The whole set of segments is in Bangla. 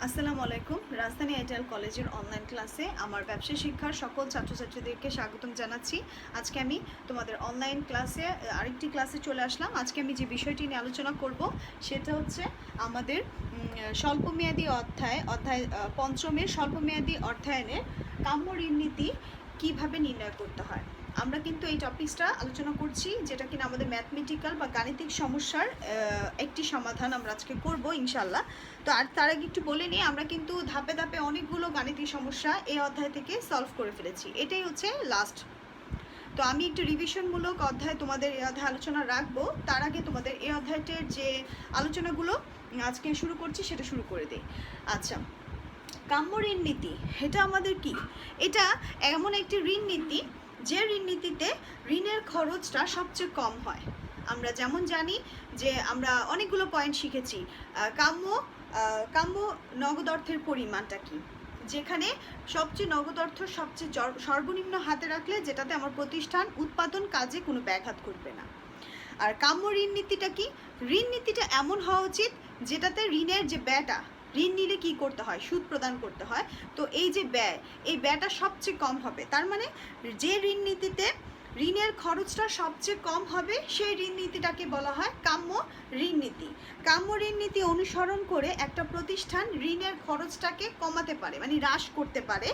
আসসালামু আলাইকুম। রাজধানী এয়ারটেল কলেজের অনলাইন ক্লাসে আমার ব্যবসা শিক্ষার সকল ছাত্রছাত্রীদেরকে স্বাগতম জানাচ্ছি। আজকে আমি তোমাদের অনলাইন ক্লাসে আরেকটি ক্লাসে চলে আসলাম। আজকে আমি যে বিষয়টি নিয়ে আলোচনা করব সেটা হচ্ছে আমাদের স্বল্পমেয়াদী অধ্যায় পঞ্চমের স্বল্পমেয়াদী অর্থায়নের কাম্য ঋণ নীতি কীভাবে নির্ণয় করতে হয়। আমরা কিন্তু এই টপিকসটা আলোচনা করছি, যেটা কিনা আমাদের ম্যাথমেটিক্যাল বা গাণিতিক সমস্যার একটি সমাধান আমরা আজকে করব ইনশাল্লাহ। তো আর তার আগে একটু বলে নিই, আমরা কিন্তু ধাপে ধাপে অনেকগুলো গাণিতিক সমস্যা এই অধ্যায় থেকে সলভ করে ফেলেছি, এটাই হচ্ছে লাস্ট। তো আমি একটু রিভিশনমূলক অধ্যায় তোমাদের এই অধ্যায় আলোচনা রাখবো। তার আগে তোমাদের এই অধ্যায়টির যে আলোচনাগুলো আজকে শুরু করছি সেটা শুরু করে দিই। আচ্ছা, কাম্য ঋণ নীতি এটা আমাদের কি? এটা এমন একটি ঋণ নীতি যে ঋণ নীতিতে ঋণের খরচটা সবচেয়ে কম হয়। আমরা যেমন জানি যে আমরা অনেকগুলো পয়েন্ট শিখেছি। কাম্য নগদ অর্থের পরিমাণটা কি, যেখানে সবচেয়ে নগদ অর্থ সবচেয়ে সর্বনিম্ন হাতে রাখলে যেটাতে আমার প্রতিষ্ঠান উৎপাদন কাজে কোনো ব্যাঘাত ঘটবে না। আর কাম্য ঋণ নীতিটা কি? ঋণ নীতিটা এমন হওয়া উচিত যেটাতে ঋণের যে ব্যয়টা, ঋণ নিলে কি করতে হয়, সুদ প্রদান করতে হয়, তো এই যে ব্যয়, এই ব্যয়টা সবচেয়ে কম হবে। তার মানে যে ঋণ নীতিতে ঋণের খরচটা সবচেয়ে কম হবে সেই ঋণ নীতিটাকে বলা হয় কাম্য ঋণ নীতি। কাম্য ঋণ নীতি অনুসরণ করে একটা প্রতিষ্ঠান ঋণের খরচটাকে কমাতে পারে, মানে হ্রাস করতে পারে।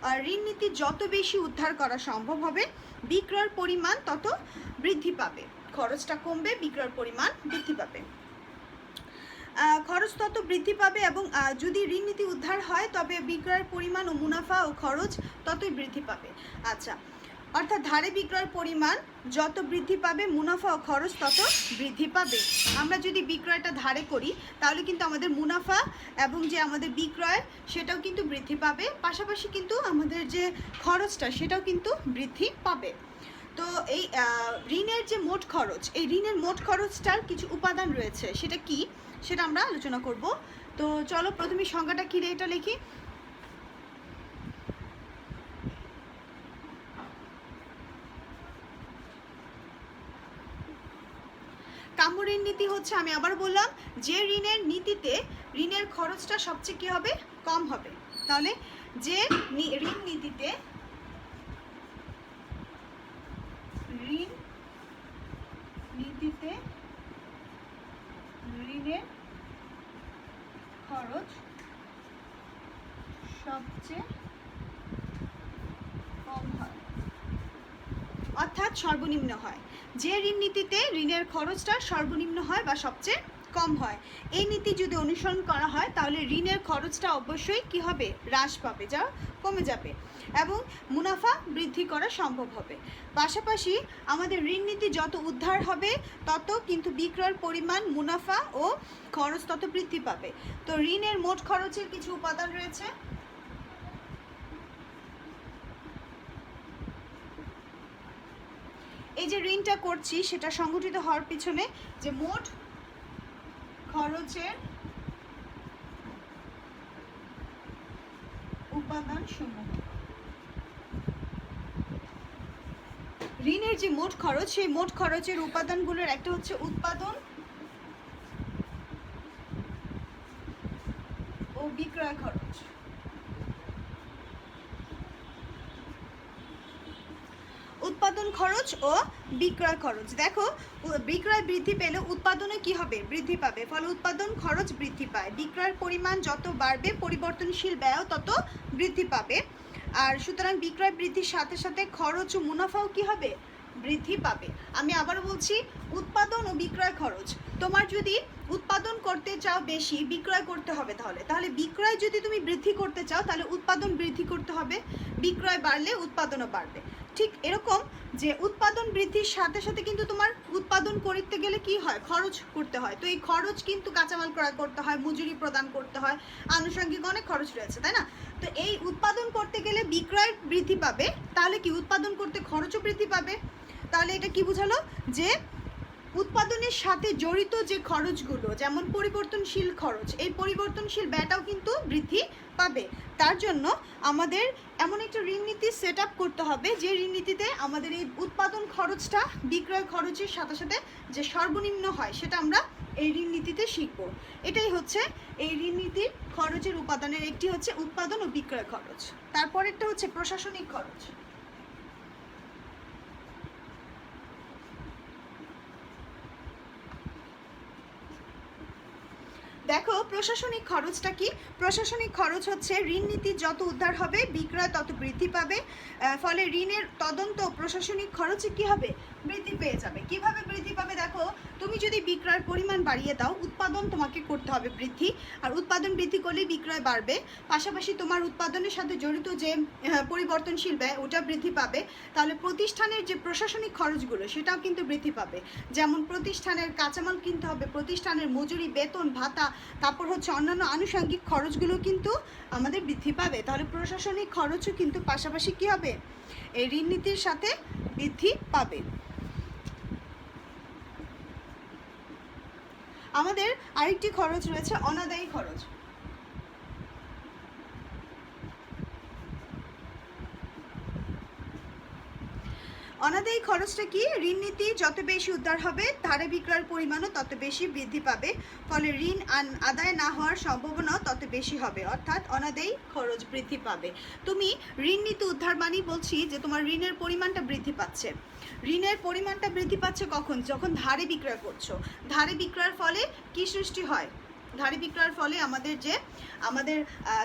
আর ঋণ নীতি যত বেশি উদ্ধার করা সম্ভব হবে, বিক্রয়ের পরিমাণ তত বৃদ্ধি পাবে। খরচটা কমবে, বিক্রয়ের পরিমাণ বৃদ্ধি পাবে, খরচ তত বৃদ্ধি পাবে। এবং যদি ঋণ নীতি উদ্ধার হয় তবে বিক্রয়ের পরিমাণ ও মুনাফা ও খরচ ততই বৃদ্ধি পাবে। আচ্ছা, অর্থাৎ ধারে বিক্রয়ের পরিমাণ যত বৃদ্ধি পাবে, মুনাফা ও খরচ তত বৃদ্ধি পাবে। আমরা যদি বিক্রয়টা ধারে করি তাহলে কিন্তু আমাদের মুনাফা এবং যে আমাদের বিক্রয় সেটাও কিন্তু বৃদ্ধি পাবে, পাশাপাশি কিন্তু আমাদের যে খরচটা সেটাও কিন্তু বৃদ্ধি পাবে। তো এই ঋণের যে মোট খরচ, এই ঋণের মোট খরচটার কিছু উপাদান রয়েছে, সেটা কি সেটা আমরা আলোচনা করব। তো চলো প্রথমে সংজ্ঞাটা কি এটা লিখি। কাম্য ঋণ নীতি হচ্ছে, আমি আবার বললাম, যে ঋণের নীতিতে ঋণের খরচটা সবচেয়ে কি হবে, কম হবে। তাহলে যে ঋণ নীতিতে ঋণের খরচ সবচেয়ে কম হয়, অর্থাৎ সর্বনিম্ন হয়। যে ঋণ নীতিতে ঋণের খরচটা সর্বনিম্ন হয় বা সবচেয়ে কম হয়, এই নীতি যদি অনুসরণ করা হয় তাহলে ঋণের খরচটা অবশ্যই কি হবে, হ্রাস পাবে, যা কমে যাবে এবং মুনাফা বৃদ্ধি করা সম্ভব হবে। পাশাপাশি আমাদের ঋণ নীতি যত উদ্ধার হবে তত কিন্তু বিক্রয়ের পরিমাণ, মুনাফা ও খরচ তত বৃদ্ধি পাবে। তো ঋণের মোট খরচের কিছু উপাদান রয়েছে। এই যে ঋণটা করছি সেটা সংগঠিত হওয়ার পিছনে যে মোট খরচের উপাদান সমূহ, ঋণের যে মোট খরচ, সেই মোট খরচের উপাদানগুলোর একটা হচ্ছে উৎপাদন ও বিক্রয় খরচ। উৎপাদন খরচ ও বিক্রয় খরচ, দেখো বিক্রয় বৃদ্ধি পেলে উৎপাদনে কি হবে, বৃদ্ধি পাবে, ফলে উৎপাদন খরচ বৃদ্ধি পায়। বিক্রয়ের পরিমাণ যত বাড়বে পরিবর্তনশীল ব্যয় তত বৃদ্ধি পাবে। আর সুতরাং বিক্রয় বৃদ্ধির সাথে সাথে খরচ ও মুনাফাও কি হবে, বৃদ্ধি পাবে। আমি আবারও বলছি, উৎপাদন ও বিক্রয় খরচ, তোমার যদি উৎপাদন করতে চাও বেশি, বিক্রয় করতে হবে। তাহলে বিক্রয় যদি তুমি বৃদ্ধি করতে চাও তাহলে উৎপাদন বৃদ্ধি করতে হবে, বিক্রয় বাড়লে উৎপাদনও বাড়বে। ঠিক এরকম যে উৎপাদন বৃদ্ধির সাথে সাথে কিন্তু তোমার উৎপাদন করতে গেলে কি হয়, খরচ করতে হয়। তো এই খরচ কিন্তু কাঁচামাল ক্রয় করতে হয়, মজুরি প্রদান করতে হয়, আনুষঙ্গিক অনেক খরচ রয়েছে, তাই না? তো এই উৎপাদন করতে গেলে বিক্রয় বৃদ্ধি পাবে, তাহলে কি উৎপাদন করতে খরচও বৃদ্ধি পাবে। তাহলে এটা কি বোঝালো, যে উৎপাদনের সাথে জড়িত যে খরচগুলো, যেমন পরিবর্তনশীল খরচ, এই পরিবর্তনশীল ব্যয়টাও কিন্তু বৃদ্ধি পাবে। তার জন্য আমাদের এমন একটা ঋণ নীতি সেট আপ করতে হবে যে ঋণ নীতিতে আমাদের এই উৎপাদন খরচটা বিক্রয় খরচের সাথে সাথে যে সর্বনিম্ন হয় সেটা আমরা এই ঋণ নীতিতে শিখবো। এটাই হচ্ছে এই ঋণ নীতির খরচের উপাদানের একটি হচ্ছে উৎপাদন ও বিক্রয় খরচ। তারপরেরটা হচ্ছে প্রশাসনিক খরচ। দেখো প্রশাসনিক খরচটা কি? প্রশাসনিক খরচ হচ্ছে ঋণ নীতি যত উদ্ধার হবে বিক্রয় তত বৃদ্ধি পাবে, ফলে ঋণের তদন্ত প্রশাসনিক খরচে কি হবে? বৃদ্ধি পেয়ে যাবে। কিভাবে বৃদ্ধি পাবে? দেখো তুমি যদি বিক্রয়ের পরিমাণ বাড়িয়ে দাও, উৎপাদন তোমাকে করতে হবে বৃদ্ধি, আর উৎপাদন বৃদ্ধি করলেই বিক্রয় বাড়বে। পাশাপাশি তোমার উৎপাদনের সাথে জড়িত যে পরিবর্তনশীল ব্যয় ওটা বৃদ্ধি পাবে। তাহলে প্রতিষ্ঠানের যে প্রশাসনিক খরচগুলো সেটাও কিন্তু বৃদ্ধি পাবে। যেমন প্রতিষ্ঠানের কাঁচামাল কিনতে হবে, প্রতিষ্ঠানের মজুরি, বেতন ভাতা, তারপর হচ্ছে অন্যান্য আনুষঙ্গিক খরচগুলো কিন্তু আমাদের বৃদ্ধি পাবে। তাহলে প্রশাসনিক খরচও কিন্তু পাশাপাশি কি হবে? এই ঋণ নীতির সাথে বৃদ্ধি পাবে। আমাদের আরেকটি খরচ রয়েছে অনাদায়ী খরচ। অনাদায়ী খরচটা কি? ঋণ নীতি যত বেশি উদ্ধার হবে ধারে বিক্রয়ের পরিমাণও তত বেশি বৃদ্ধি পাবে, ফলে ঋণ আদায় না হওয়ার সম্ভাবনাও তত বেশি হবে, অর্থাৎ অনাদায়ী খরচ বৃদ্ধি পাবে। তুমি ঋণ নীতি উদ্ধার মানেই বলছি যে তোমার ঋণের পরিমাণটা বৃদ্ধি পাচ্ছে। ঋণের পরিমাণটা বৃদ্ধি পাচ্ছে কখন? যখন ধারে বিক্রয় করছো। ধারে বিক্রয়ের ফলে কি সৃষ্টি হয়? ধারে বিক্রয়ের ফলে আমাদের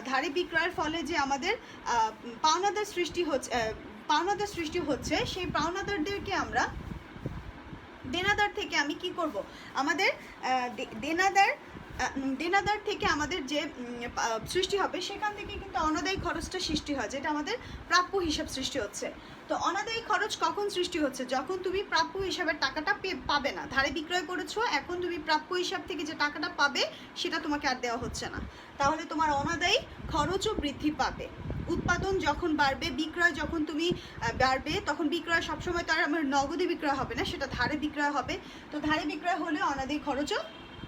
ধারে বিক্রয়ের ফলে যে আমাদের পাওনাদার সৃষ্টি হচ্ছে, সেই পাওনাদারদেরকে আমরা দেনাদার থেকে আমি কি করব? আমাদের দেনাদার থেকে আমাদের যে সৃষ্টি হবে সেখান থেকে কিন্তু অনাদায়ী খরচটা সৃষ্টি হয়, যেটা আমাদের প্রাপ্য হিসাব সৃষ্টি হচ্ছে। তো অনাদায়ী খরচ কখন সৃষ্টি হচ্ছে? যখন তুমি প্রাপ্য হিসাবের টাকাটা পাবে না। ধারে বিক্রয় করেছো, এখন তুমি প্রাপ্য হিসাব থেকে যে টাকাটা পাবে সেটা তোমাকে আর দেওয়া হচ্ছে না, তাহলে তোমার অনাদায়ী খরচও বৃদ্ধি পাবে। উৎপাদন যখন বাড়বে, বিক্রয় যখন তুমি বাড়বে, তখন বিক্রয় সবসময় তো আর আমার নগদে বিক্রয় হবে না, সেটা ধারে বিক্রয় হবে। তো ধারে বিক্রয় হলে অনাদায়ী খরচও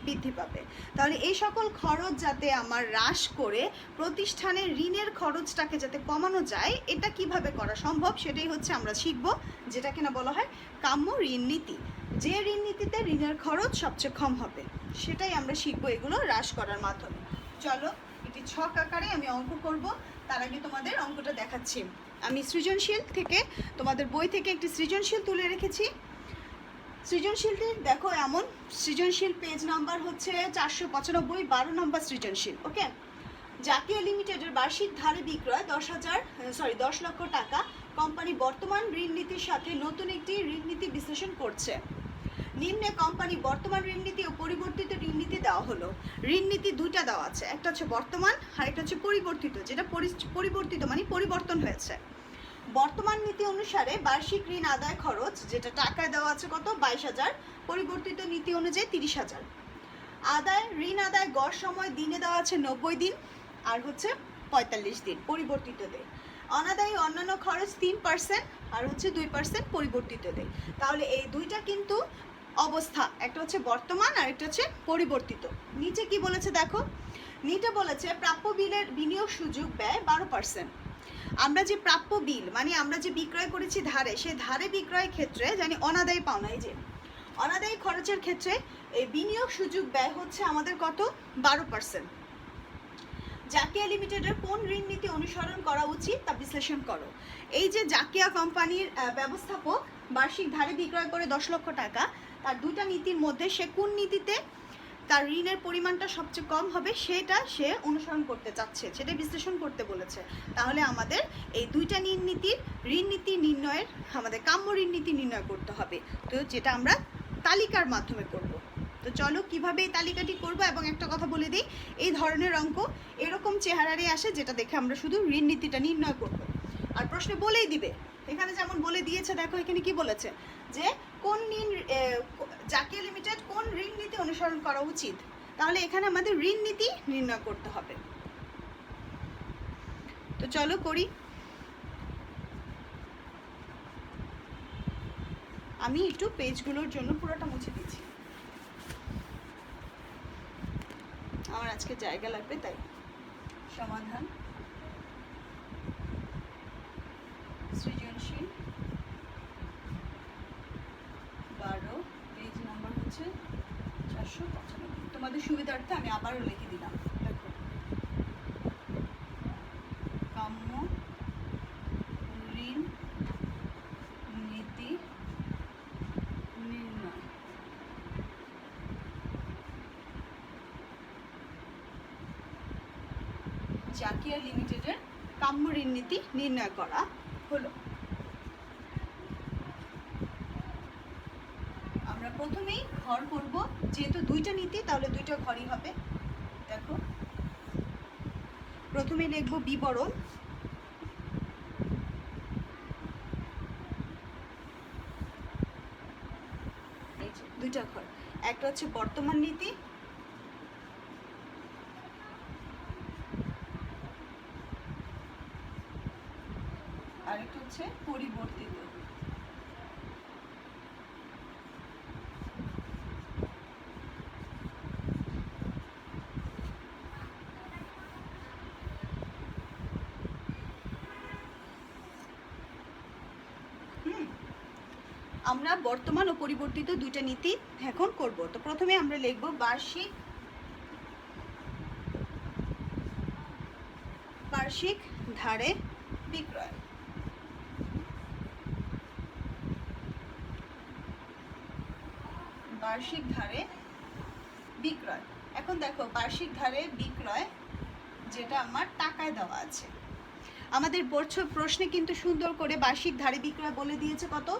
বৃদ্ধি পাবে। তাহলে এই সকল খরচ যাতে আমার হ্রাস করে প্রতিষ্ঠানের ঋণের খরচটাকে যাতে কমানো যায়, এটা কিভাবে করা সম্ভব সেটাই হচ্ছে আমরা শিখব, যেটা কিনা বলা হয় কাম্য ঋণ নীতি। যে ঋণ নীতিতে ঋণের খরচ সবচেয়ে কম হবে সেটাই আমরা শিখবো এগুলো হ্রাস করার মাধ্যমে। চলো এটি ছক আকারে আমি অঙ্ক করব। তার আগে তোমাদের অঙ্কটা দেখাচ্ছি। আমি সৃজনশীল থেকে, তোমাদের বই থেকে একটি সৃজনশীল তুলে রেখেছি। সৃজনশীলটি দেখো এমন, সৃজনশীল পেজ নাম্বার হচ্ছে 495, 12 নম্বর সৃজনশীল। ওকে, জাতীয় লিমিটেডের বার্ষিক ধারে বিক্রয় 10 লক্ষ টাকা। কোম্পানি বর্তমান ঋণ নীতির সাথে নতুন একটি ঋণ নীতি বিশ্লেষণ করছে। নিম্নে কোম্পানি বর্তমান ঋণ নীতি ও পরিবর্তিত ঋণ নীতি দেওয়া হলো। ঋণ নীতি দুইটা দেওয়া আছে, একটা হচ্ছে বর্তমান আর একটা হচ্ছে পরিবর্তিত। যেটা পরিবর্তিত মানে পরিবর্তন হয়েছে। বর্তমান নীতি অনুসারে বার্ষিক ঋণ আদায় খরচ, যেটা টাকায় দেওয়া আছে কত? 22,000। পরিবর্তিত নীতি অনুযায়ী 30,000। ঋণ আদায় গড় সময় দিনে দেওয়া আছে 90 দিন আর হচ্ছে 45 দিন পরিবর্তিততে। অনাদায়ী অন্যান্য খরচ 3% আর হচ্ছে 2% পরিবর্তিততে। তাহলে এই দুইটা কিন্তু অবস্থা, একটা হচ্ছে বর্তমান আর একটা হচ্ছে পরিবর্তিত। নিচে কি বলেছে দেখো, নিচে বলেছে প্রাপ্য বিলের বিনিয়োগ সুযোগ ব্যয় 12%। আমরা যে প্রাপ্য বিল মানে আমরা যে বিক্রয় করেছি ধারে, সেই ধারে বিক্রয়ের ক্ষেত্রে জানি অনাদায়ী পাওনা, এই যে অনাদায়ী খরচের ক্ষেত্রে এই বিনিয়োগ সুযোগ ব্যয় হচ্ছে আমাদের কত? 12%। জাকিয়া লিমিটেডের কোন ঋণ নীতি অনুসরণ করা উচিত তা বিশ্লেষণ করো। এই যে জাকিয়া কোম্পানির ব্যবস্থাপক বার্ষিক ধারে বিক্রয় করে 10 লক্ষ টাকা, তার দুইটা নীতির মধ্যে সে কোন নীতিতে তার ঋণের পরিমাণটা সবচেয়ে কম হবে সেটা সে অনুসরণ করতে চাচ্ছে, সেটা বিশ্লেষণ করতে বলেছে। তাহলে আমাদের এই দুইটা ঋণ নীতি নির্ণয়ের আমাদের কাম্য ঋণ নীতি নির্ণয় করতে হবে। তো যেটা আমরা তালিকার মাধ্যমে করব। তো চলো কিভাবে এই তালিকাটি করব, এবং একটা কথা বলে দিই, এই ধরনের অঙ্ক এরকম চেহারারই আসে, যেটা দেখে আমরা শুধু ঋণ নীতিটা নির্ণয় করব। আর প্রশ্নে বলেই দিবে, এখানে যেমন বলে দিয়েছে, দেখো এখানে কি বলেছে যে কোন জাকিয়া লিমিটেড কোন ঋণ নীতি অনুসরণ করা উচিত। তাহলে এখানে আমাদের ঋণ নীতি নির্ণয় করতে হবে। তো চলো করি। আমি একটু পেজগুলোর জন্য পুরোটা মুছে দিচ্ছি, আমার আজকে জায়গা লাগবে তাই। সমাধান সৃজনশীল 12, পেজ নাম্বার হচ্ছে 495। আবারও লিখে দিলাম, দেখো কাম্য ঋণ নীতি নির্ণয়। জাকিয়া লিমিটেডের কাম্য ঋণ নীতি নির্ণয় করা হলো। আমরা প্রথমেই ঘর করব, যেহেতু দুইটা নীতি তাহলে দুইটা ঘরই হবে। দেখো প্রথমে লিখব বিবরণ, এই যে দুইটা ঘর, একটা হচ্ছে বর্তমান নীতি, আর একটা হচ্ছে পরিবর্তিত। আমরা বর্তমান ও পরিবর্তিত দুইটা নীতি এখন করব। তো প্রথমে আমরা লিখব বার্ষিক ধারে বিক্রয়। বার্ষিক ধারে বিক্রয়। এখন দেখো বার্ষিক ধারে বিক্রয় যেটা আমার টাকায় দেওয়া আছে, আমাদের প্রশ্নে কিন্তু সুন্দর করে বার্ষিক ধারে বিক্রয় বলে দিয়েছে কত,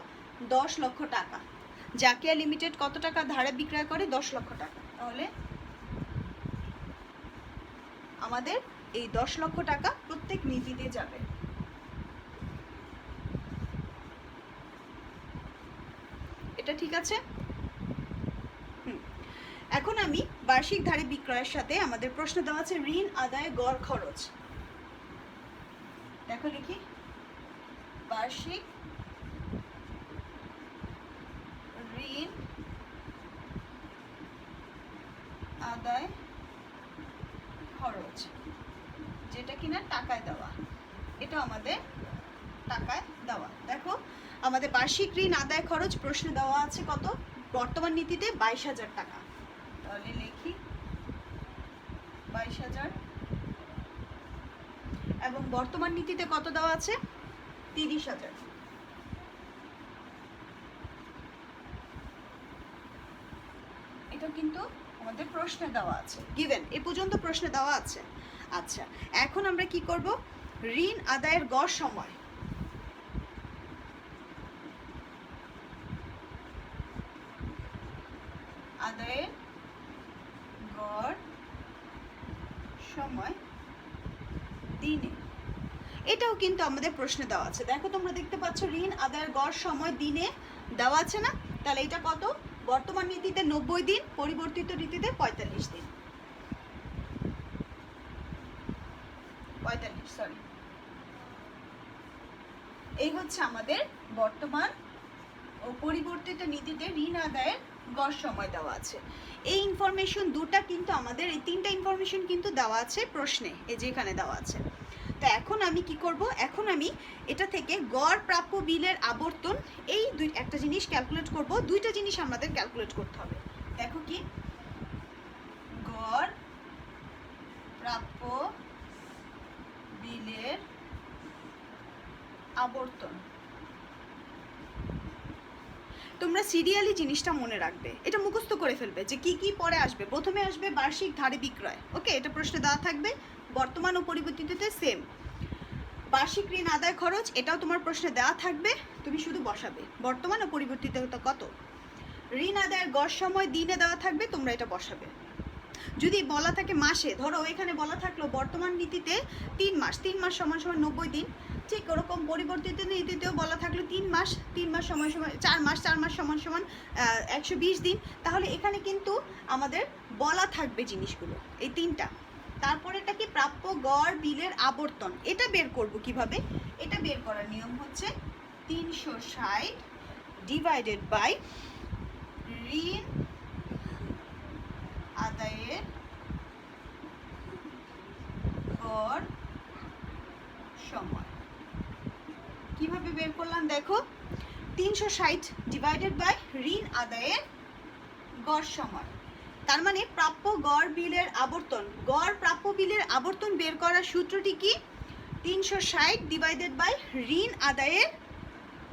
10 লক্ষ টাকা। জাকিয়া লিমিটেড কত টাকা ধারে বিক্রয় করে, 10 লক্ষ টাকা। তাহলে আমাদের এই 10 লক্ষ টাকা প্রত্যেক নীতিতে যাবে। এটা ঠিক আছে? এখন আমি বার্ষিক ধারে বিক্রয়ের সাথে আমাদের প্রশ্ন দেওয়া আছে ঋণ আদায়ে গড় খরচ। দেখো লিখি, বার্ষিক ঋণ আদায় খরচ, যেটা কিনা টাকায় দেওয়া, এটা আমাদের টাকায় দেওয়া। দেখো আমাদের বার্ষিক ঋণ আদায় খরচ প্রশ্ন দেওয়া আছে কত, বর্তমান নীতিতে 22,000 টাকা। তাহলে লিখি 22,000, এবং বর্তমান নীতিতে কত দেওয়া আছে, 30,000। এটা কিন্তু আমাদের প্রশ্নে দেওয়া আছে, গিভেন এ পর্যন্ত প্রশ্নে দেওয়া আছে। আচ্ছা, এখন আমরা কি করব, ঋণ আদায়ের গড় সময়। আদায়ের গড় সময় দিনে, এটাও কিন্তু আমাদের প্রশ্নে দেওয়া আছে। দেখো তোমরা দেখতে পাচ্ছ ঋণ আদায়ের গড় সময় দিনে দেওয়া আছে না, তাহলে এটা কত, বর্তমান নীতিতে 90 দিন, পরিবর্তিত নীতিতে 45 দিন, 45 সরি। এই হচ্ছে আমাদের বর্তমান ও পরিবর্তিত নীতিতে ঋণ আদায়ের গড় সময় দেওয়া আছে। এই ইনফরমেশন দুটা কিন্তু আমাদের, এই তিনটা ইনফরমেশন কিন্তু দেওয়া আছে প্রশ্নে, এই যে এখানে দেওয়া আছে। তো এখন আমি কি করব, এখন আমি এটা থেকে গড় প্রাপ্য বিলের আবর্তন, এই একটা জিনিস ক্যালকুলেট করব। দুইটা জিনিস আমাদের ক্যালকুলেট করতে হবে। দেখো কি, গড় প্রাপ্য বিলের আবর্তন। তোমরা সিরিয়ালি জিনিসটা মনে রাখবে, এটা মুখস্থ করে ফেলবে যে কি কি পরে আসবে। প্রথমে আসবে বার্ষিক ধারে বিক্রয়, ওকে, এটা প্রশ্নে দেওয়া থাকবে। বর্তমান ও পরিবর্তিততে সেম। বার্ষিক ঋণ আদায় খরচ, এটাও তোমার প্রশ্নে দেওয়া থাকবে, তুমি শুধু বসাবে বর্তমান ও পরিবর্তিত কত। ঋণ আদায়ের গড় সময় দিনে দেওয়া থাকবে, তোমরা এটা বসাবে। যদি বলা থাকে মাসে, ধরো এখানে বলা থাকলো বর্তমান নীতিতে 3 মাস, 3 মাস সমান সমান 90 দিন, ঠিক ওরকম পরিবর্তিত নীতিতেও বলা থাকলো 3 মাস, 3 মাস সমান সমান 4 মাস, 4 মাস সমান সমান 120 দিন। তাহলে এখানে কিন্তু আমাদের বলা থাকবে জিনিসগুলো, এই তিনটা। তারপরে এটা কি, প্রাপ্য গড় বিলের আবর্তন, এটা বের করব কিভাবে, এটা বের করার নিয়ম হচ্ছে 360 ডিভাইডেড বাই ঋণ আদায়ের গড় সময়। কিভাবে বের করলাম দেখো, 360 ডিভাইডেড বাই ঋণ আদায়ের গড় সময়। তার মানে প্রাপ্য গড় বিলের আবর্তন, গড় প্রাপ্য বিলের আবর্তন বের করার সূত্রটি কি? 360 ডিভাইডেড বাই ঋণ আদায়ের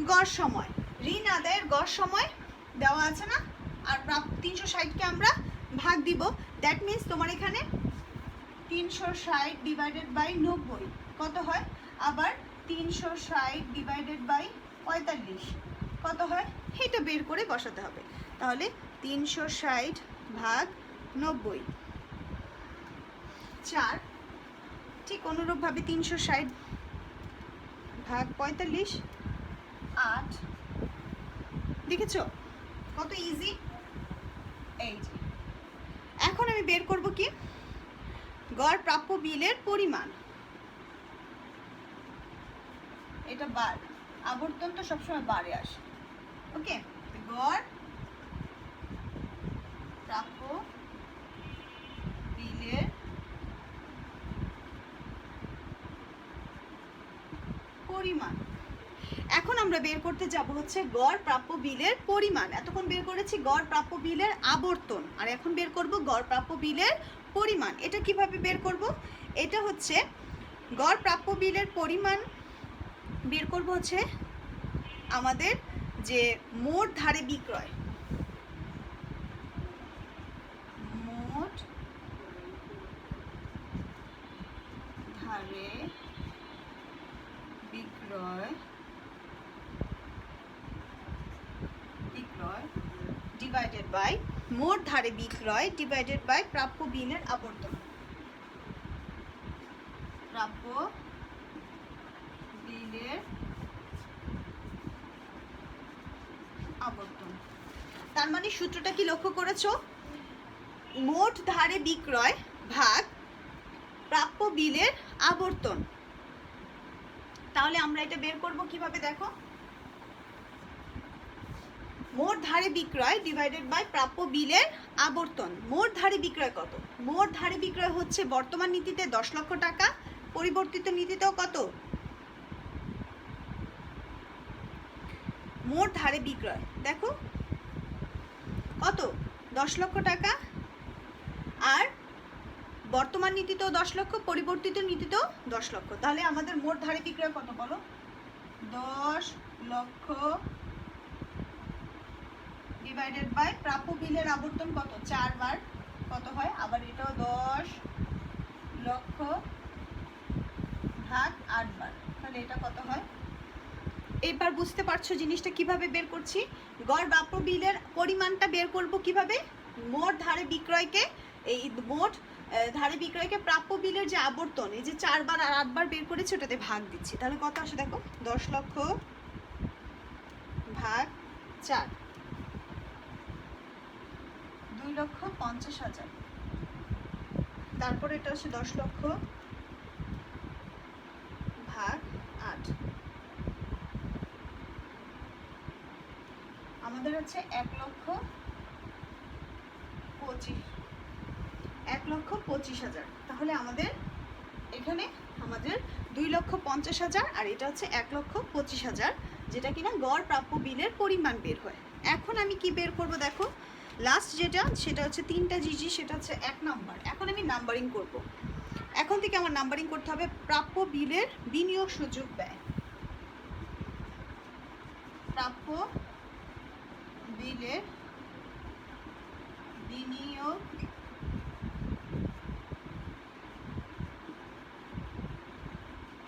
গড় সময়। ঋণ আদায়ের গড় সময় দেওয়া আছে না, আর 360কে আমরা ভাগ দিব। দ্যাট মিনস তোমার এখানে 360 ডিভাইডেড বাই 90 কত হয়? আবার 360 ডিভাইডেড বাই 45 কত হয়? এটা বের করে বসাতে হবে। তাহলে 360 ভাগ 90 4, ঠিক অনুরূপভাবে 360 ভাগ 45 8। দেখেছো কত ইজি? এই যে এখন আমি বের করব কি? গড় প্রাপ্য বিলের পরিমাণ। এটা বার, আবর্তন তো সবসময় বারে আসে। ওকে, গড় প্রাপ্য বিলের পরিমাণ। এখন আমরা বের করতে যাব হচ্ছে গড় প্রাপ্য বিলের পরিমাণ। এতক্ষণ বের করেছি গড় প্রাপ্য বিলের আবর্তন, আর এখন বের করব গড় প্রাপ্য বিলের পরিমাণ। এটা কিভাবে বের করব? এটা হচ্ছে গড় প্রাপ্য বিলের পরিমাণ বের করব হচ্ছে আমাদের যে মোট ধারে বিক্রয়, মোট ধারে বিক্রয় ডিভাইডেড বাই মোট ধারে বিক্রয় ডিভাইডেড বাই প্রাপ্য বিলের আবর্তন। প্রাপ্য বিলের আবর্তন। তার মানে সূত্রটা কি লক্ষ্য করেছো? মোট ধারে বিক্রয় ভাগ প্রাপ্য বিলের আবর্তন। তাহলে আমরা এটা বের করব কিভাবে? দেখো, মোট ধারে বিক্রয় ডিভাইডেড বাই প্রাপ্য বিলের আবর্তন। মোট ধারে বিক্রয় কত? মোট ধারে বিক্রয় হচ্ছে বর্তমান নীতিতে 10 লক্ষ টাকা, পরিবর্তিত নীতিতেও কত? মোট ধারে বিক্রয় দেখো কত? 10 লক্ষ টাকা, আর বর্তমান নীতিতেও 10 লক্ষ, পরিবর্তিত নীতিতেও 10 লক্ষ। তাহলে আমাদের মোট ধারে বিক্রয় কত বলো? 10 লক্ষ ডিভাইডেড বাই প্রাপ্য বিলের আবর্তন কত? 4 বার কত হয়? আবার এটাও 10 লক্ষ ভাগ 8 বার, তাহলে এটা কত হয়? এবার বুঝতে পারছো জিনিসটা কিভাবে বের করছি? গড় প্রাপ্য বিলের পরিমাণটা বের করব কিভাবে? মোট ধারে বিক্রয়কে, এই মোট ধারে বিক্রয়কে প্রাপ্য বিলের যে আবর্তন, এই যে 4 বার আর 8 বার বের করেছি ওটাতে ভাগ দিচ্ছি। তাহলে কত আসে দেখো? 10 লক্ষ ভাগ 4, 2,50,000। তারপরে এটা হচ্ছে 10 লক্ষ ভাগ 8, আমাদের হচ্ছে 1,25,000। তাহলে আমাদের এখানে আমাদের 2,50,000 আর এটা হচ্ছে 1,25,000, যেটা কিনা গড় প্রাপ্য বিলের পরিমাণ বের হয়। এখন আমি কি বের করব দেখো, লাস্ট যেটা সেটা হচ্ছে 3টা জিজি, সেটা হচ্ছে 1 নাম্বার। এখন আমি নাম্বারিং করব। এখন থেকে আমার নাম্বারিং করতে হবে প্রাপ্য বিলের বিনিয়োগ সুযোগ ব্যয়। প্রাপ্য বিলের বিনিয়োগ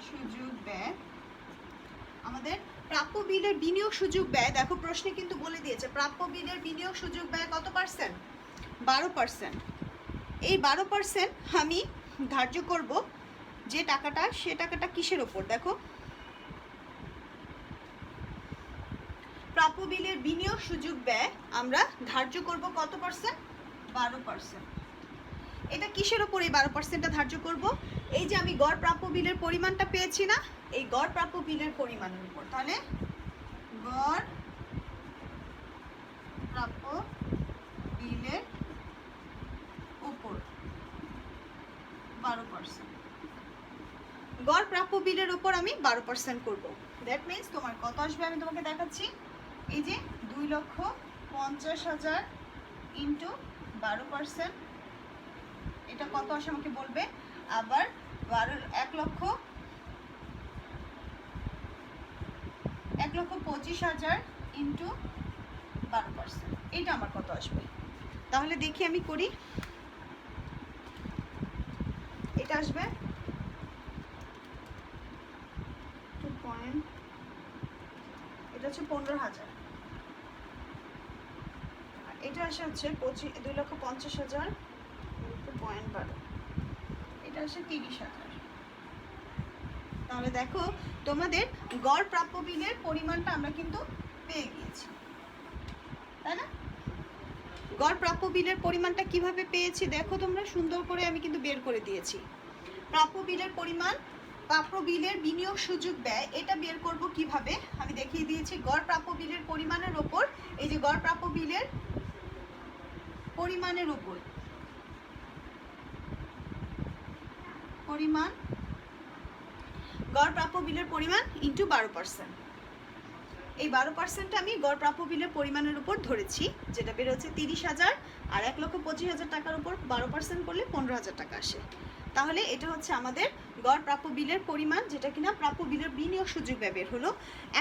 সুযোগ ব্যয়। আমাদের প্রাপ্য বিলের বিনিয়োগ সুযোগ ব্যয় দেখো প্রশ্নে কিন্তু বলে দিয়েছে প্রাপ্য বিলের বিনিয়োগ সুযোগ ব্যয় কত পার্সেন্ট? 12%। এই 12% আমি ধার্য করব যে টাকাটা, সে টাকাটা কিসের ওপর? দেখো, প্রাপ্য বিলের বিনিয়োগ সুযোগ ব্যয় আমরা ধার্য করব কত পার্সেন্ট? 12%। এটা কিসের ওপর এই 12%টা ধার্য করব? এই যে আমি গড় প্রাপ্য বিলের পরিমাণটা পেয়েছি না, এই গড় প্রাপ্য বিলের পরিমাণের উপর। তাহলে গড় প্রাপ্য বিলের উপর 12%। গড় প্রাপ্য বিলের উপর আমি 12% করব। দ্যাট মিনস তোমার কত আসবে আমি তোমাকে দেখাচ্ছি। এই যে 2,50,000 ইন্টু 12%, এটা কত আসে আমাকে বলবে। আবার 1,25,000 ইন্টু 12%, এটা আমার কত আসবে? তাহলে দেখি আমি করি। এটা আসবে 2 পয়েন্ট, এটা হচ্ছে 15,000, আর এটা আসে হচ্ছে 2,50,000 0.12, এটা আসে 30,000। তাহলে দেখো তোমাদের গড় প্রাপ্য বিলের পরিমাণটা আমরা কিন্তু পেয়ে গিয়েছি, তাই না? গড় প্রাপ্য বিলের পরিমাণটা কিভাবে পেয়েছি দেখো তোমরা, সুন্দর করে আমি কিন্তু বের করে দিয়েছি। প্রাপ্য বিলের পরিমাণ, প্রাপ্য বিলের বিনিয়োগ সুযোগ ব্যয়, এটা বের করব কিভাবে আমি দেখিয়ে দিয়েছি। গড় প্রাপ্য বিলের পরিমাণের ওপর, এই যে গড় প্রাপ্য বিলের পরিমাণের ওপর পরিমাণ, গড় প্রাপ্য বিলের পরিমাণ ইন্টু 12%, এই 12%টা আমি গড় প্রাপ্য বিলের পরিমাণের উপর ধরেছি, যেটা বেরোচ্ছে 30,000, আর 1,25,000 টাকার উপর 12% করলে 15,000 টাকা আসে। তাহলে এটা হচ্ছে আমাদের গড় প্রাপ্য বিলের পরিমাণ, যেটা কিনা প্রাপ্য বিলের বিনিয়োগ সুযোগ ব্যয় বের হলো।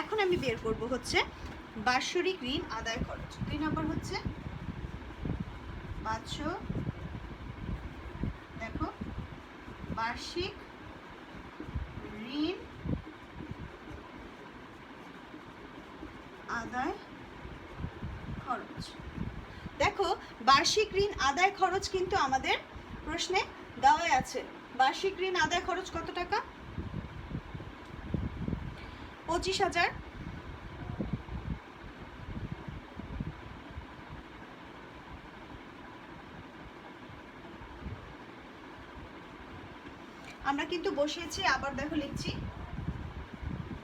এখন আমি বের করব হচ্ছে বাৎসরিক ঋণ আদায় খরচ। 2 নম্বর হচ্ছে দেখো বার্ষিক ঋণ আদায় খরচ। দেখো বার্ষিক ঋণ আদায় খরচ কিন্তু আমাদের প্রশ্নে দেওয়া আছে। বার্ষিক ঋণ আদায় খরচ কত টাকা? 25,000। আমরা কিন্তু বসিয়েছি, আবার দেখো লিখছি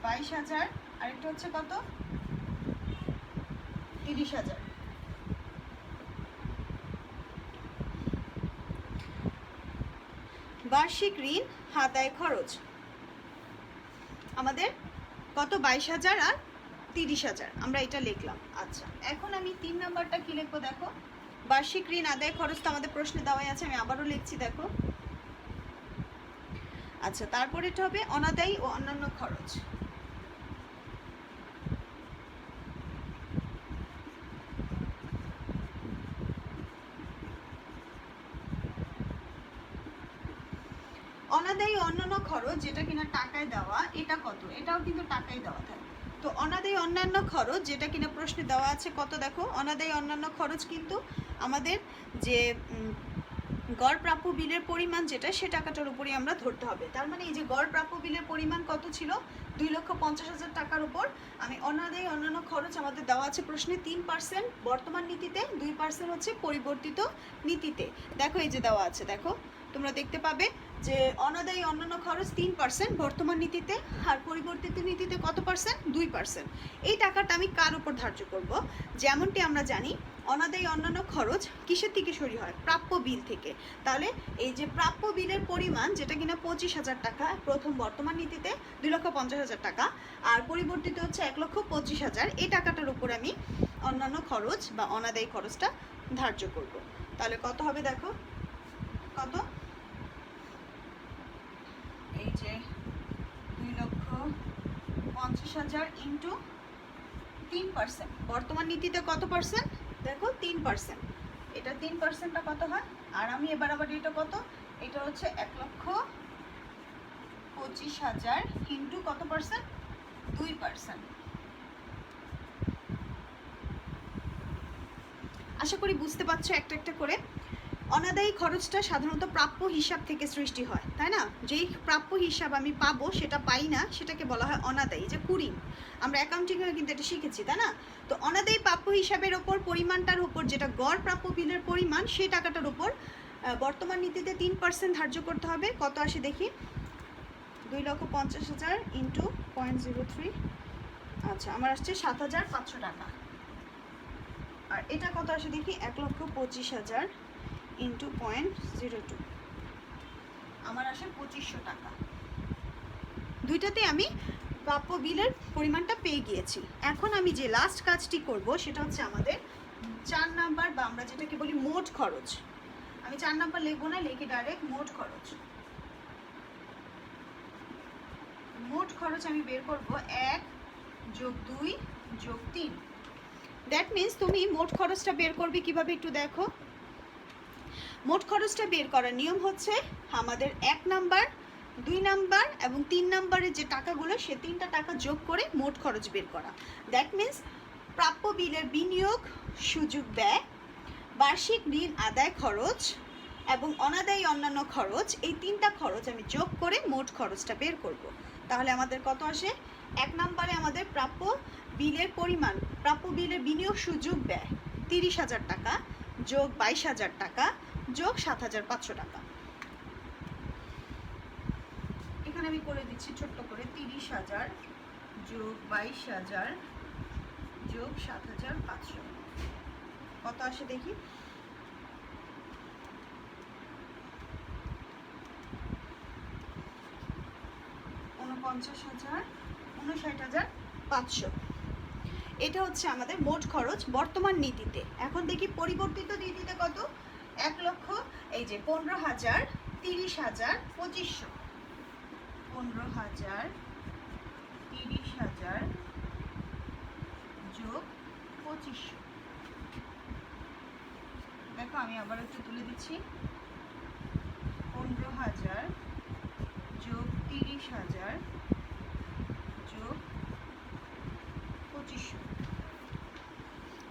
22,000, আরেকটা হচ্ছে কত 30,000। বার্ষিক ঋণ আদায় খরচ আমাদের কত? 22,000 আর 30,000, আমরা এটা লিখলাম। আচ্ছা, এখন আমি 3 নাম্বারটা কি লিখবো দেখো। বার্ষিক ঋণ আদায় খরচ তো আমাদের প্রশ্নে দেওয়াই আছে, আমি আবারও লিখছি দেখো। আচ্ছা, তারপরে এটা হবে অনাদায়ী ও অন্যান্য খরচ। অনাদায়ী অন্যান্য খরচ, যেটা কিনা টাকায় দেওয়া, এটা কত? এটাও কিন্তু টাকায় দেওয়া থাকে। তো অনাদায়ী অন্যান্য খরচ, যেটা কিনা প্রশ্নে দেওয়া আছে কত দেখো। অনাদায়ী অন্যান্য খরচ কিন্তু আমাদের যে গড় প্রাপ্য বিলের পরিমাণ যেটা, সে টাকাটার উপরই আমরা ধরতে হবে। তার মানে এই যে গড় প্রাপ্য বিলের পরিমাণ কত ছিল? 2,50,000 টাকার উপর আমি অনাদায়ী অন্যান্য খরচ আমাদের দেওয়া আছে প্রশ্নে 3% বর্তমান নীতিতে, 2% হচ্ছে পরিবর্তিত নীতিতে। দেখো এই যে দেওয়া আছে, দেখো তোমরা দেখতে পাবে যে অনাদায়ী অন্যান্য খরচ 3% বর্তমান নীতিতে, আর পরিবর্তিত নীতিতে কত পার্সেন্ট? 2%। এই টাকাটা আমি কার উপর ধার্য করব? যেমনটি আমরা জানি অনাদায়ী অন্যান্য খরচ কিসের থেকে শুরু হয়? প্রাপ্য বিল থেকে। তাহলে এই যে প্রাপ্য বিলের পরিমাণ, যেটা কিনা 25,000 টাকা প্রথম বর্তমান নীতিতে, 2,50,000 টাকা, আর পরিবর্তিত হচ্ছে 1,25,000, এই টাকাটার উপর আমি অন্যান্য খরচ বা অনাদায়ী খরচটা ধার্য করব। তাহলে কত হবে দেখো, কত? এই যে 2,50,000 ইন্টু 3%, বর্তমান নীতিতে কত পার্সেন্ট দেখো? 3%। এটা 3%টা কত হয়? আর আমি এবার আবার এটা কত? এটা হচ্ছে 1,25,000 ইন্টু কত পার্সেন্ট? 2%। আশা করি বুঝতে পারছো একটা একটা করে। অনাদায়ী খরচটা সাধারণত প্রাপ্য হিসাব থেকে সৃষ্টি হয়, তাই না? যেই প্রাপ্য হিসাব আমি পাবো সেটা পাই না, সেটাকে বলা হয় অনাদায়ী। যে কুড়ি, আমরা অ্যাকাউন্টিংয়ে কিন্তু এটা শিখেছি, তাই না? তো অনাদায়ী প্রাপ্য হিসাবের ওপর, পরিমাণটার উপর, যেটা গড় প্রাপ্য বিলের পরিমাণ, সেই টাকাটার উপর বর্তমান নীতিতে 3% ধার্য করতে হবে। কত আসে দেখি? 2,50,000 ইন্টু 0.03, আচ্ছা আমার আসছে 7,500 টাকা। আর এটা কত আসে দেখি? 1,25,000 ইন্টু 0.02, আমার আসে 2,500 টাকা। দুইটাতে আমি প্রাপ্য বিলের পরিমাণটা পেয়ে গিয়েছি। এখন আমি যে লাস্ট কাজটি করব সেটা হচ্ছে আমাদের 4 নাম্বার বা আমরা যেটাকে বলি মোট খরচ, আমি 4 নাম্বার লিখবো না, লিখি ডাইরেক্ট মোট খরচ। মোট খরচ আমি বের করব 1 যোগ 2 যোগ 3। দ্যাট মিন্স তুমি মোট খরচটা বের করবে কিভাবে একটু দেখো। মোট খরচটা বের করার নিয়ম হচ্ছে আমাদের 1 নাম্বার, 2 নাম্বার এবং 3 নাম্বারের যে টাকাগুলো সে 3টা টাকা যোগ করে মোট খরচ বের করা। দ্যাট মিন্স প্রাপ্য বিলের বিনিয়োগ, সুযোগ ব্যয়, বার্ষিক ঋণ আদায় খরচ এবং অনাদায়ী অন্যান্য খরচ, এই 3টা খরচ আমি যোগ করে মোট খরচটা বের করব। তাহলে আমাদের কত আসে? 1 নাম্বারে আমাদের প্রাপ্য বিলের পরিমাণ, প্রাপ্য বিলের বিনিয়োগ সুযোগ ব্যয় 30,000 টাকা যোগ 22,000 টাকা যোগ 7,500 টাকা। এখানে আমি করে দিচ্ছি ছোট্ট করে 30,000 যোগ 22,000 যোগ 7,500। কত আসে দেখি? 49,000, 59,500। এটা হচ্ছে আমাদের মোট খরচ বর্তমান নীতিতে। এখন দেখি পরিবর্তিত নীতিতে কত? 1 লক্ষ, এই যে 15,000, 30,000, 2500। 15,000, 30,000 যোগ 2500। দেখো আমি আবার একটু তুলে দিচ্ছি। 15,000 যোগ 30,000 যোগ 2500।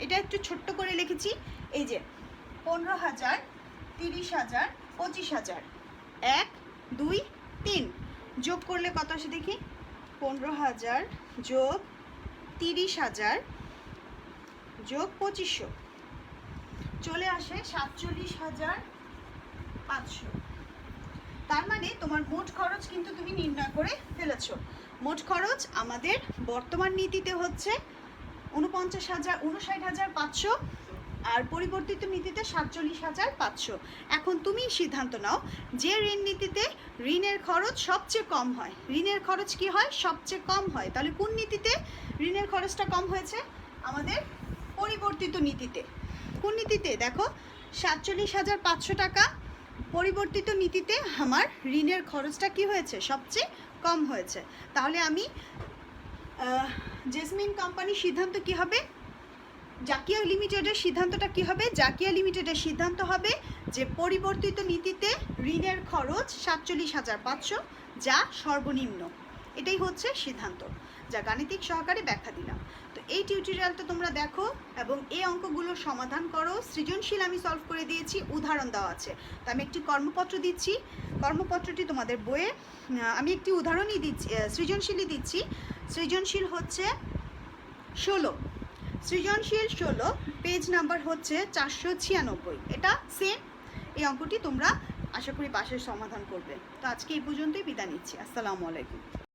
এটা একটু ছোট্ট করে লিখেছি। এই যে 15,000, 30,000, 25,000, 1, 2, 3 যোগ করলে কত আসে দেখি? 15,000 যোগ 30,000 যোগ 2500 চলে আসে 47,500। তার মানে তোমার মোট খরচ কিন্তু তুমি নির্ণয় করে ফেলেছো। মোট খরচ আমাদের বর্তমান নীতিতে হচ্ছে 59,500 আর পরিবর্তিত নীতিতে 47,500। এখন তুমি সিদ্ধান্ত নাও যে ঋণ নীতিতে ঋণের খরচ সবচেয়ে কম হয়। ঋণের খরচ কি হয়? সবচেয়ে কম হয়। তাহলে কোন নীতিতে ঋণের খরচটা কম হয়েছে? আমাদের পরিবর্তিত নীতিতে। কোন নীতিতে? দেখো 47,500 টাকা পরিবর্তিত নীতিতে আমার ঋণের খরচটা কি হয়েছে? সবচেয়ে কম হয়েছে। তাহলে আমি জেসমিন কোম্পানির সিদ্ধান্ত কি হবে? জাকিয়া লিমিটেডের সিদ্ধান্তটা কি হবে? জাকিয়া লিমিটেডের সিদ্ধান্ত হবে যে পরিবর্তিত নীতিতে ঋণের খরচ 47,500 যা সর্বনিম্ন। এটাই হচ্ছে সিদ্ধান্ত, যা গাণিতিক সহকারে ব্যাখ্যা দিলাম। তো এই টিউটোরিয়ালটা তোমরা দেখো এবং এই অঙ্কগুলোর সমাধান করো। সৃজনশীল আমি সলভ করে দিয়েছি, উদাহরণ দেওয়া আছে। তো আমি একটি কর্মপত্র দিচ্ছি, কর্মপত্রটি তোমাদের বইয়ে আমি একটি উদাহরণই দিচ্ছি, সৃজনশীলই দিচ্ছি। সৃজনশীল হচ্ছে 16, সৃজনশীল 16, পেজ নাম্বার হচ্ছে 496। এটা সেম। এই অঙ্কটি তোমরা আশা করি বাসায় সমাধান করবে। তো আজকে এই পর্যন্তই বিদায় নিচ্ছি। আসসালামু আলাইকুম।